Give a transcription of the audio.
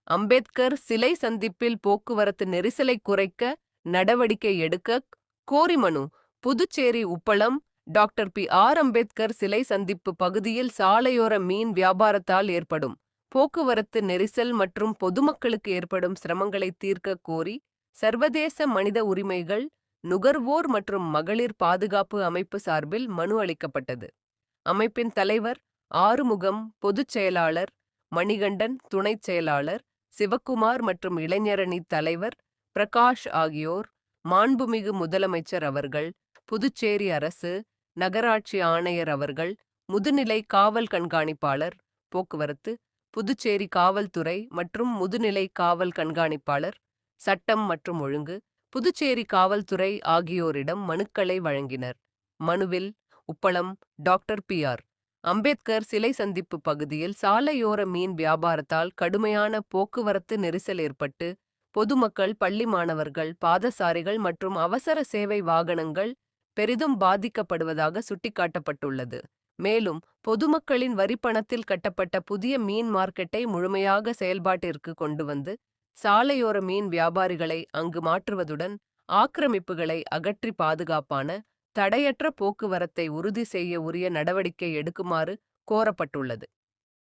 அம்பேத்கர் சிலை சந்திப்பில் போக்குவரத்து நெரிசலை குறைக்க நடவடிக்கை எடுக்க கோரி மனு. புதுச்சேரி உப்பளம் டாக்டர். அம்பேத்கர் சிலை சந்திப்பு பகுதியில் சாலையோர மீன் வியாபாரத்தால் ஏற்படும் போக்குவரத்து நெரிசல் மற்றும் பொதுமக்களுக்கு ஏற்படும் சிரமங்களை தீர்க்க கோரி சர்வதேச மனித உரிமைகள், நுகர்வோர் மற்றும் மகளிர் பாதுகாப்பு அமைப்பு சார்பில் மனு அளிக்கப்பட்டது. அமைப்பின் தலைவர் ஆறுமுகம், பொதுச் செயலாளர் மணிகண்டன், துணைச் செயலாளர் சிவக்குமார் மற்றும் இளைஞரணி தலைவர் பிரகாஷ் ஆகியோர் மாண்புமிகு முதலமைச்சர் அவர்கள், புதுச்சேரி அரசு, நகராட்சி ஆணையர் அவர்கள், முதுநிலை காவல் கண்காணிப்பாளர் போக்குவரத்து, புதுச்சேரி காவல்துறை மற்றும் முதுநிலை காவல் கண்காணிப்பாளர் சட்டம் மற்றும் ஒழுங்கு, புதுச்சேரி காவல்துறை ஆகியோரிடம் மனுக்களை வழங்கினர். மனுவில் உப்பளம் டாக்டர். அம்பேத்கர் சிலை சந்திப்பு பகுதியில் சாலையோர மீன் வியாபாரத்தால் கடுமையான போக்குவரத்து நெரிசல் ஏற்பட்டு பொதுமக்கள், பள்ளி மாணவர்கள், பாதசாரிகள் மற்றும் அவசர சேவை வாகனங்கள் பெரிதும் பாதிக்கப்படுவதாக சுட்டிக்காட்டப்பட்டுள்ளது. மேலும் பொதுமக்களின் வரிப்பணத்தில் கட்டப்பட்ட புதிய மீன் மார்க்கெட்டை முழுமையாக செயல்பாட்டிற்கு கொண்டு வந்து சாலையோர மீன் வியாபாரிகளை அங்கு மாற்றுவதுடன் ஆக்கிரமிப்புகளை அகற்றி பாதுகாப்பான, தடையற்ற போக்குவரத்தை உறுதி செய்ய உரிய நடவடிக்கை எடுக்குமாறு கோரப்பட்டுள்ளது.